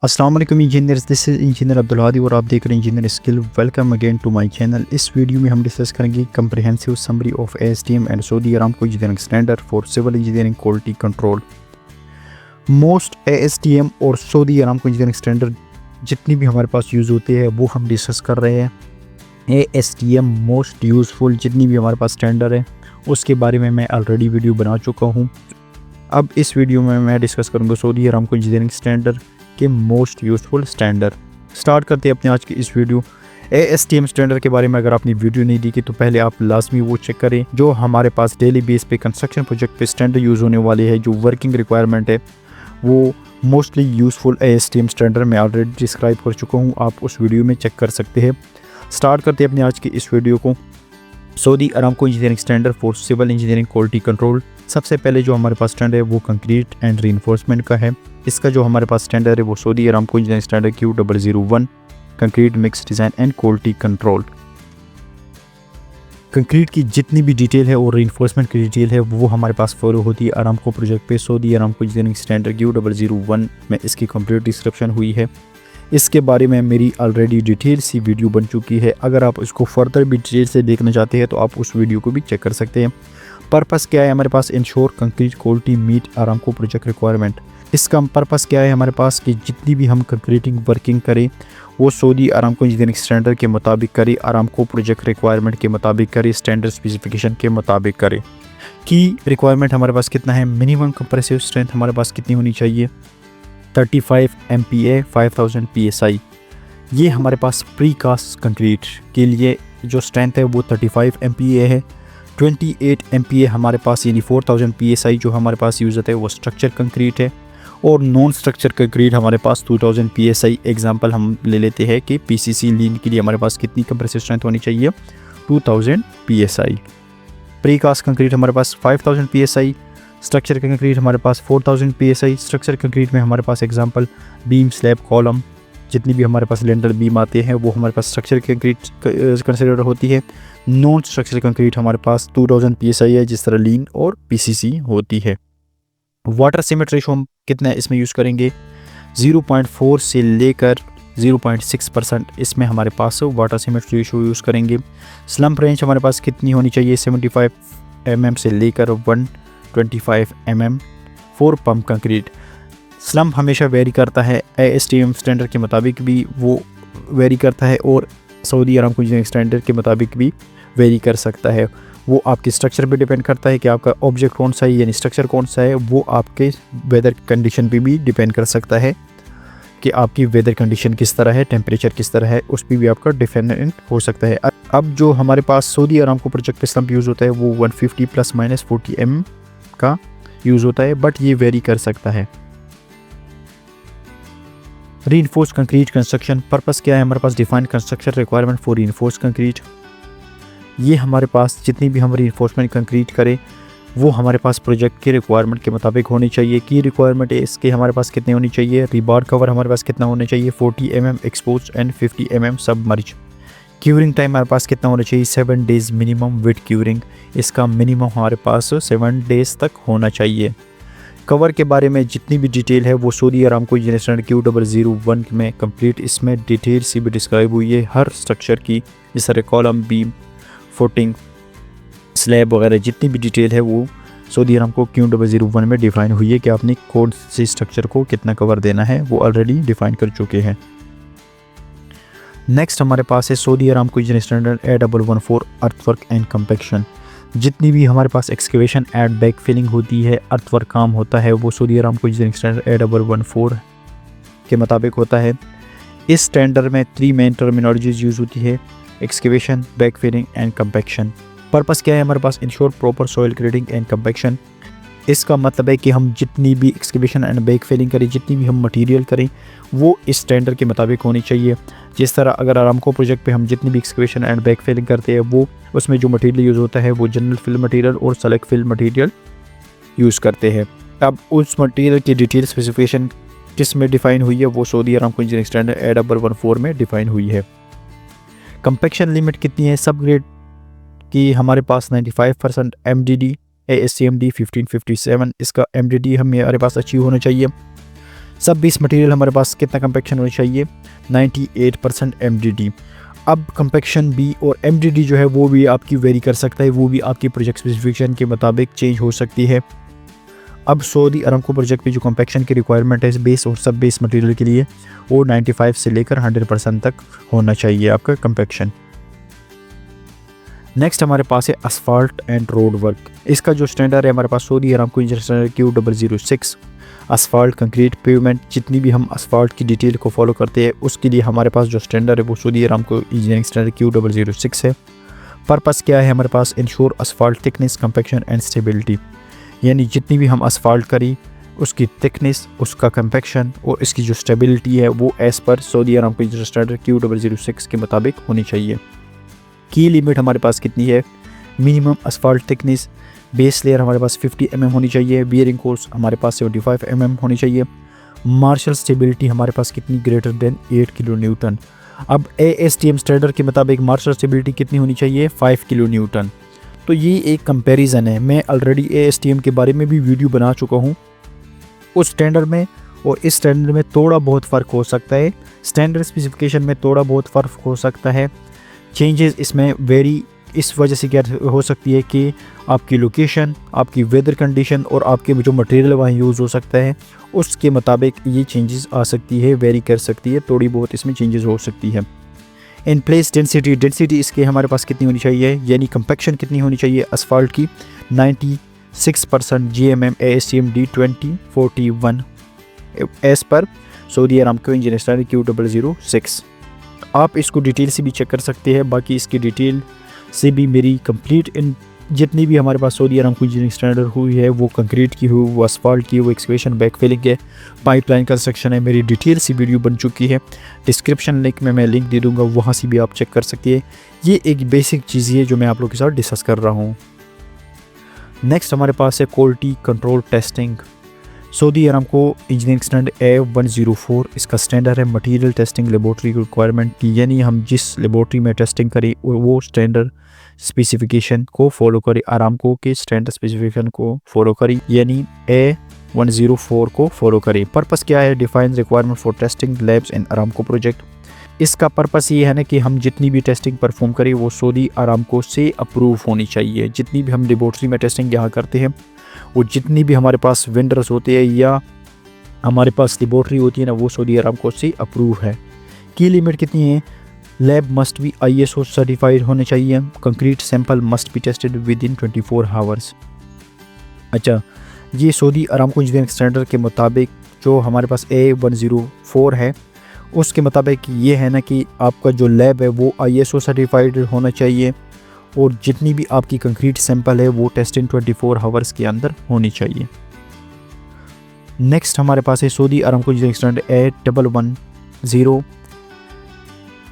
अस्सलाम वालेकुम engineers, this is engineer Abdul Hadi और आप देख रहे हैं engineer skill. Welcome again to my channel. इस वीडियो में हम डिस्कस करेंगे comprehensive summary of ASTM and Saudi Aramco engineering standard for civil engineering quality control. Most ASTM और सऊदी अरामको इंजीनियरिंग स्टैंडर्ड जितनी भी हमारे पास यूज़ होती है वो हम डिस्कस कर रहे हैं। एएसटीएम मोस्ट यूज़फुल जितनी भी हमारे पास स्टैंडर्ड है उसके बारे में मैं ऑलरेडी वीडियो बना चुका हूँ। अब इस वीडियो में मैं डिस्कस करूँगा सऊदी अरामको इंजीनियरिंग स्टैंडर्ड के मोस्ट यूज़फुल स्टैंडर्ड। स्टार्ट करते हैं अपने आज की इस वीडियो। एएसटीएम स्टैंडर्ड के बारे में अगर आपने वीडियो नहीं देखी तो पहले आप लाजमी वो चेक करें जो हमारे पास डेली बेस पे कंस्ट्रक्शन प्रोजेक्ट पे स्टैंडर्ड यूज़ होने वाले हैं। जो वर्किंग रिक्वायरमेंट है वो मोस्टली यूज़फुल एएसटीएम स्टैंडर्ड मैं ऑलरेडी डिस्क्राइब कर चुका हूँ, आप उस वीडियो में चेक कर सकते हैं। स्टार्ट करते हैं अपने आज की इस वीडियो को। Saudi Aramco engineering standard for civil engineering quality control. सबसे पहले जो हमारे पास स्टैंडर्ड है वो कंक्रीट एंड रीइंफोर्समेंट का है। इसका जो हमारे पास स्टैंडर्ड है वो Saudi Aramco engineering standard Q001 concrete mix design and quality control. Concrete की जितनी भी डिटेल है और रीइंफोर्समेंट की डिटेल है वो हमारे पास फॉलो होती है अरामको प्रोजेक्ट पे। Saudi Aramco engineering standard Q001 में इसकी कंप्लीट डिस्क्रिप्शन हुई है। इसके बारे में मेरी ऑलरेडी डिटेल सी वीडियो बन चुकी है। अगर आप इसको फर्दर भी डिटेल से देखना चाहते हैं तो आप उस वीडियो को भी चेक कर सकते हैं। पर्पस क्या है हमारे पास? Ensure concrete quality meet Aramco project requirement. इसका पर्पस क्या है हमारे पास कि जितनी भी हम कंक्रीटिंग वर्किंग करें वो सऊदी अरामको इंजीनियरिंग स्टैंडर्ड के मुताबिक करें, अरामको प्रोजेक्ट रिक्वायरमेंट के मुताबिक करें, स्टैंडर्ड स्पेसिफिकेशन के मुताबिक करें। की रिक्वायरमेंट हमारे पास कितना है? मिनिमम कंप्रेसिव स्ट्रेंथ हमारे पास कितनी होनी चाहिए? 35 MPa 5000 PSI। ये हमारे पास प्री कास्ट कंक्रीट के लिए जो स्ट्रेंथ है वो 35 MPa है। 28 MPa हमारे पास यानी 4000 PSI जो हमारे पास यूज़ होता है वो स्ट्रक्चर कंक्रीट है। और नॉन स्ट्रक्चर कंक्रीट हमारे पास 2000 PSI। एग्जांपल हम ले लेते हैं कि PCC लीन के लिए हमारे पास कितनी कंप्रेसिव स्ट्रेंथ होनी चाहिए? 2000 PSI। प्री कास्ट कंक्रीट हमारे पास 5000 PSI। स्ट्रक्चर कंक्रीट हमारे पास 4000 PSI। स्ट्रक्चर कंक्रीट में हमारे पास एग्जांपल बीम, स्लैब, कॉलम, जितनी भी हमारे पास लेंटर बीम आते हैं वो हमारे पास स्ट्रक्चर कंक्रीट कंसिडर होती है। नॉन स्ट्रक्चर कंक्रीट हमारे पास 2000 PSI है जिस तरह लीन और PCC होती है। वाटर सीमेंट रेशो हम कितना इसमें यूज़ करेंगे? 0.4 से लेकर 0.6% इसमें हमारे पास वाटर सीमेंट रेशो यूज़ करेंगे। स्लम्प रेंज हमारे पास कितनी होनी चाहिए? 75 mm से लेकर 125 mm for pump concrete. Slump हमेशा वेरी करता है, एएसटीएम स्टैंडर्ड के मुताबिक भी वो वेरी करता है और सऊदी अरामको इंजीनियरिंग स्टैंडर्ड के मुताबिक भी वेरी कर सकता है। वो आपके स्ट्रक्चर पे डिपेंड करता है कि आपका ऑब्जेक्ट कौन सा है यानी स्ट्रक्चर कौन सा है। वो आपके वेदर कंडीशन पे भी डिपेंड कर सकता है कि आपकी वेदर कंडीशन किस तरह है, टेम्परेचर किस तरह है, उस पर भी आपका डिपेंडेंट हो सकता है। अब जो हमारे पास सऊदी अरामको प्रोजेक्ट पे स्लम्प यूज़ होता है वो 150 ± 40 mm का यूज़ होता है, बट ये वेरी कर सकता है। Reinforced concrete construction. पर्पस क्या है हमारे पास? Define construction requirement for reinforced concrete. ये हमारे पास जितनी भी हम रीइंफोर्समेंट कंक्रीट करें वो हमारे पास प्रोजेक्ट की रिक्वायरमेंट के मुताबिक होनी चाहिए। की रिक्वायरमेंट है इसके हमारे पास कितने होनी चाहिए? रिबार कवर हमारे पास कितना होना चाहिए? 40 mm expose and 50 mm submerge. Curing time हमारे पास कितना होना चाहिए? 7 days मिनिमम विद क्यूरिंग। इसका मिनिमम हमारे पास 7 days तक होना चाहिए। कवर के बारे में जितनी भी डिटेल है वो Saudi Aramco engineering standard Q001 में कंप्लीट इसमें डिटेल सी भी डिस्क्राइब हुई है हर स्ट्रक्चर की, जिस तरह कॉलम, बीम, फुटिंग, स्लैब वगैरह जितनी भी डिटेल है वो सऊदी अरामको Q001 में डिफाइन हुई है कि आपने कौन सी स्ट्रक्चर को कितना कवर देना है, वो ऑलरेडी डिफाइन कर चुके हैं। नेक्स्ट हमारे पास है Saudi Aramco engineering standard A114 earthwork and compaction. जितनी भी हमारे पास एक्सकेवेशन एंड बैक फिलिंग होती है, अर्थवर्क काम होता है, वो Saudi Aramco engineering standard A114 के मुताबिक होता है। इस स्टैंडर्ड में 3 मेन टर्मिनोलॉजीज यूज़ होती है: excavation, back filling and compaction. Purpose क्या है हमारे पास? Ensure proper soil grading and compaction. इसका मतलब है कि हम जितनी भी एक्सकेवेशन एंड बैक फिलिंग करें, जितनी भी हम मटेरियल करें वो इस स्टैंडर्ड के मुताबिक होनी चाहिए। जिस तरह अगर अरामको प्रोजेक्ट पे हम जितनी भी एक्सकेवेशन एंड बैक फिलिंग करते हैं वो उसमें जो मटेरियल यूज़ होता है वो जनरल फिल मटेरियल और सेलेक्ट फिल मटेरियल यूज़ करते हैं। अब उस मटेरियल की डिटेल स्पेसिफिकेशन किस में डिफाइन हुई है? वो Saudi Aramco engineering standard A114 में डिफाइन हुई है। कंपैक्शन लिमिट कितनी है? सब ग्रेड की हमारे पास 95% MDD ASCMD 1557 इसका MDD हमारे पास अचीव होना चाहिए। सब बेस मटेरियल हमारे पास कितना कंपैक्शन होनी चाहिए, 98% MDD। अब कंपैक्शन बी और MDD जो है वो भी आपकी वेरी कर सकता है, वो भी आपकी प्रोजेक्ट स्पेसिफिकेशन के मुताबिक चेंज हो सकती है। अब सऊदी अरामको प्रोजेक्ट पे जो कंपैक्शन की रिक्वायरमेंट है इस बेस और सब बेस मटेरियल के लिए वो 95 से लेकर 100% तक होना चाहिए आपका कंपैक्शन। नेक्स्ट हमारे पास है असफाल्ट एंड रोड वर्क। इसका जो स्टैंडर्ड है हमारे पास Saudi Aramco engineering standard Q006 asphalt concrete pavement. जितनी भी हम असफाल्ट की डिटेल को फॉलो करते हैं उसके लिए हमारे पास जो स्टैंडर्ड है वो Saudi Aramco engineering standard Q006 है। पर्पस क्या है हमारे पास, ensure asphalt thickness compaction and stability, यानी जितनी भी हम असफाल्ट करें उसकी थिकनेस, उसका कंपैक्शन और इसकी जो स्टेबिलिटी है वो as per Saudi Aramco engineering standard Q006 के मुताबिक होनी चाहिए। की लिमिट हमारे पास कितनी है, minimum asphalt thickness base layer हमारे पास 50 mm होनी चाहिए, बियरिंग कोर्स हमारे पास 75 mm होनी चाहिए। मार्शल स्टेबिलिटी हमारे पास कितनी, ग्रेटर देन 8 किलो न्यूटन। अब ASTM स्टैंडर्ड के मुताबिक मार्शल स्टेबिलिटी कितनी होनी चाहिए, 5 किलो न्यूटन। तो ये एक कंपैरिजन है, मैं ऑलरेडी ASTM के बारे में भी वीडियो बना चुका हूँ। उस स्टैंडर्ड में और इस स्टैंडर्ड में थोड़ा बहुत फ़र्क हो सकता है, स्टैंडर्ड स्पेसिफिकेशन में थोड़ा बहुत फ़र्क हो सकता है, चेंजेस इसमें वेरी इस वजह से क्या हो सकती है कि आपकी लोकेशन, आपकी वेदर कंडीशन और आपके जो मटेरियल वहाँ यूज़ हो सकता है उसके मुताबिक ये चेंजेस आ सकती है, वेरी कर सकती है, थोड़ी बहुत इसमें चेंजेस हो सकती है। इन प्लेस डेंसिटी इसके हमारे पास कितनी होनी चाहिए, यानी कंपैक्शन कितनी होनी चाहिए असफाल्ट की, 96% GMM ASTM D2041 as per Saudi Aramco engineering standard Q006। आप इसको डिटेल से भी चेक कर सकते हैं, बाकी इसकी डिटेल से भी मेरी कंप्लीट इन जितनी भी हमारे पास सऊदी अरामको इंजीनियरिंग स्टैंडर्ड हुई है वो कंक्रीट की हुई, वो असफाल्ट की, वो एक्सकेवेशन बैकफिलिंग है, पाइपलाइन कंस्ट्रक्शन है, मेरी डिटेल सी वीडियो बन चुकी है। डिस्क्रिप्शन लिंक में मैं लिंक दे दूँगा, वहाँ से भी आप चेक कर सकते हैं। ये एक बेसिक चीज़ है जो मैं आप लोगों के साथ डिस्कस कर रहा हूँ। नेक्स्ट हमारे पास है quality control testing. Saudi Aramco engineering standard A104 इसका स्टैंडर्ड है मटेरियल टेस्टिंग लेबोरेटरी रिक्वायरमेंट की, यानी हम जिस लेबोरेटरी में टेस्टिंग करें वो स्टैंडर्ड स्पेसिफिकेशन को फॉलो करें, अरामको के स्टैंडर्ड स्पेसिफिकेशन को फॉलो करें, यानी A104 को फॉलो करें। पर्पस क्या है, define requirement for testing labs in Aramco project. इसका पर्पस ये है ना कि हम जितनी भी टेस्टिंग परफॉर्म करें वो सऊदी अरामको से अप्रूव होनी चाहिए। जितनी भी हम लेबोरेटरी में टेस्टिंग यहाँ करते हैं वो जितनी भी हमारे पास वेंडर्स होते हैं या हमारे पास लेबोरेटरी होती है ना वो सऊदी अरामको से अप्रूव है। की लिमिट कितनी है, lab must be ISO certified होने चाहिए, concrete sample must be tested with in 24 hours. अच्छा, ये सऊदी अरामको इंजीनियरिंग स्टैंडर्ड के मुताबिक जो हमारे पास A104 है उसके मुताबिक ये है ना कि आपका जो लैब है वो ISO सर्टिफाइड होना चाहिए और जितनी भी आपकी कंक्रीट सैंपल है वो टेस्ट इन 24 आवर्स के अंदर होनी चाहिए। नेक्स्ट हमारे पास है Saudi Aramco engineering standard A110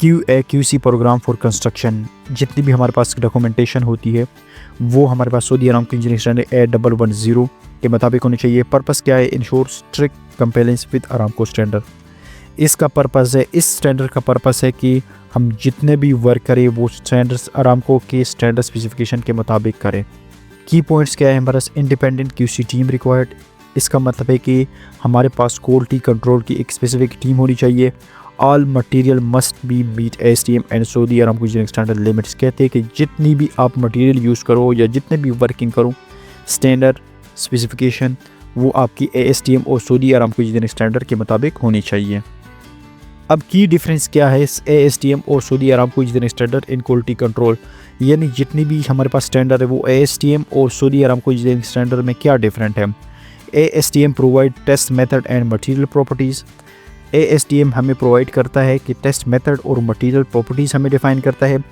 QA/QC program for construction. जितनी भी हमारे पास डॉक्यूमेंटेशन होती है वो हमारे पास Saudi Aramco engineering standard A110 के मुताबिक होनी चाहिए। पर्पस क्या है, ensure strict compliance with Aramco standard. इसका पर्पस है, इस स्टैंडर्ड का पर्पस है कि हम जितने भी वर्क करें वो स्टैंडर्ड्स अरामको के स्टैंडर्ड स्पेसिफिकेशन के मुताबिक करें। की पॉइंट्स क्या है हमारे पास, इंडिपेंडेंट QC टीम रिक्वायर्ड। इसका मतलब है कि हमारे पास क्वालिटी कंट्रोल की एक स्पेसिफिक टीम होनी चाहिए। All material must be meet ASTM and Saudi Aramco engineering standard limits. कहते हैं कि जितनी भी आप मटेरियल यूज़ करो या जितने भी वर्किंग करो स्टैंडर्ड स्पेसिफिकेशन वो आपकी ASTM और सऊदी अरामको इंजीनियरिंग स्टैंडर्ड के मुताबिक होनी चाहिए। अब की डिफरेंस क्या है इस ASTM और Saudi Aramco engineering standard in quality control, यानी जितनी भी हमारे पास स्टैंडर्ड है वो ASTM और सऊदी अरामको इंजीनियरिंग स्टैंडर्ड में क्या डिफरेंट है। ASTM provide test method and material properties. ASTM हमें प्रोवाइड करता है कि टेस्ट मेथड और मटेरियल प्रॉपर्टीज़ हमें डिफाइन करता है।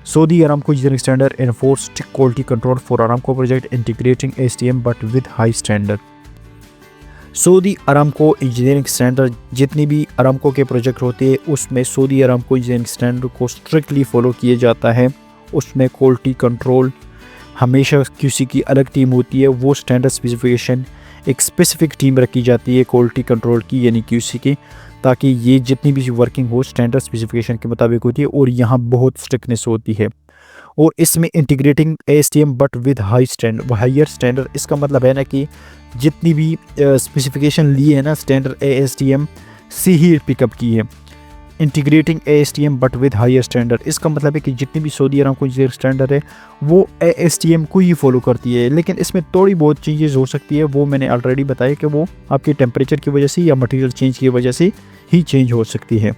Saudi Aramco engineering standard enforce strict quality control for Aramco project integrating ASTM but with high standard. Saudi Aramco engineering standard जितनी भी अरामको के प्रोजेक्ट होते हैं उसमें सऊदी अरामको इंजीनियरिंग स्टैंडर्ड को स्ट्रिक्टली फॉलो किया जाता है। उसमें क्वालिटी कंट्रोल हमेशा QC की अलग टीम होती है, वो स्टैंडर्ड स्पेसिफिकेशन एक स्पेसिफिक टीम रखी जाती है क्वालिटी कंट्रोल की यानी QC की, ताकि ये जितनी भी वर्किंग हो स्टैंडर्ड स्पेसिफिकेशन के मुताबिक होती है और यहाँ बहुत स्ट्रिक्टनेस होती है। और इसमें integrating ASTM but with higher standard. इसका मतलब है ना कि जितनी भी स्पेसिफिकेशन ली है ना स्टैंडर्ड ASTM से ही पिकअप की है। Integrating ASTM but with higher standard, इसका मतलब है कि जितनी भी सऊदी अरामको इंजीनियरिंग स्टैंडर्ड है वो ASTM को ही फॉलो करती है, लेकिन इसमें थोड़ी बहुत चीज़ें हो सकती है, वो मैंने ऑलरेडी बताया कि वो आपके टेम्परेचर की वजह से या मटेरियल चेंज की वजह से ही चेंज हो सकती है।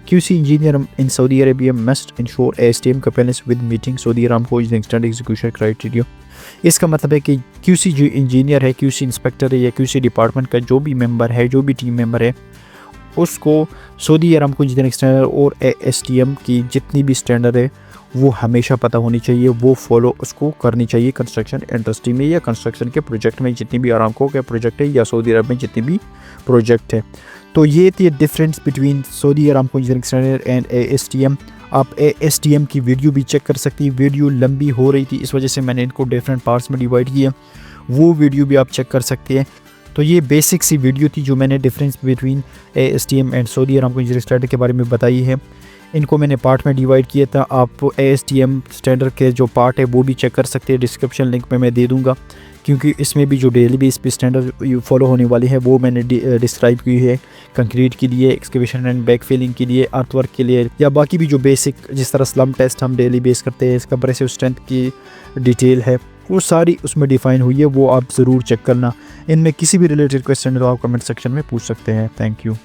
QC engineer in Saudi Arabia must ensure ASTM compliance with meeting Saudi Aramco engineering standard execution criteria। इसका मतलब है कि QC जो इंजीनियर है, QC इंस्पेक्टर है या QC डिपार्टमेंट का जो भी मेंबर है, जो भी टीम मेंबर है, उसको सऊदी अरामको इंजीनियरिंग स्टैंडर्ड और ASTM की जितनी भी स्टैंडर्ड है वो हमेशा पता होनी चाहिए, वो फॉलो उसको करनी चाहिए कंस्ट्रक्शन इंडस्ट्री में या कंस्ट्रक्शन के प्रोजेक्ट में, जितनी भी अरामको के प्रोजेक्ट है या सऊदी अरब में जितनी भी प्रोजेक्ट है। तो ये थी difference between Saudi Aramco engineering standard and ASTM। आप ASTM की वीडियो भी चेक कर सकती हैं, वीडियो लंबी हो रही थी इस वजह से मैंने इनको डिफरेंट पार्ट्स में डिवाइड किया, वो वीडियो भी आप चेक कर सकते हैं। तो ये बेसिक सी वीडियो थी जो मैंने difference between ASTM and Saudi Aramco engineering standard के बारे में बताई है। इनको मैंने पार्ट में डिवाइड किया था, आप ASTM स्टैंडर्ड के जो पार्ट है वो भी चेक कर सकते हैं, डिस्क्रिप्शन लिंक में मैं दे दूंगा, क्योंकि इसमें भी जो डेली बेस पे स्टैंडर्ड फॉलो होने वाली है वो मैंने डिस्क्राइब की है, कंक्रीट के लिए, एक्सकेवेशन एंड बैक फिलिंग के लिए, अर्थवर्क के लिए, या बाकी भी जो बेसिक जिस तरह स्लम टेस्ट हम डेली बेस करते हैं, कंप्रेसिव स्ट्रेंथ की डिटेल है वो सारी उसमें डिफ़ाइन हुई है, वो आप ज़रूर चेक करना। इनमें किसी भी रिलेटेड क्वेश्चन है तो आप कमेंट सेक्शन में पूछ सकते हैं। Thank you.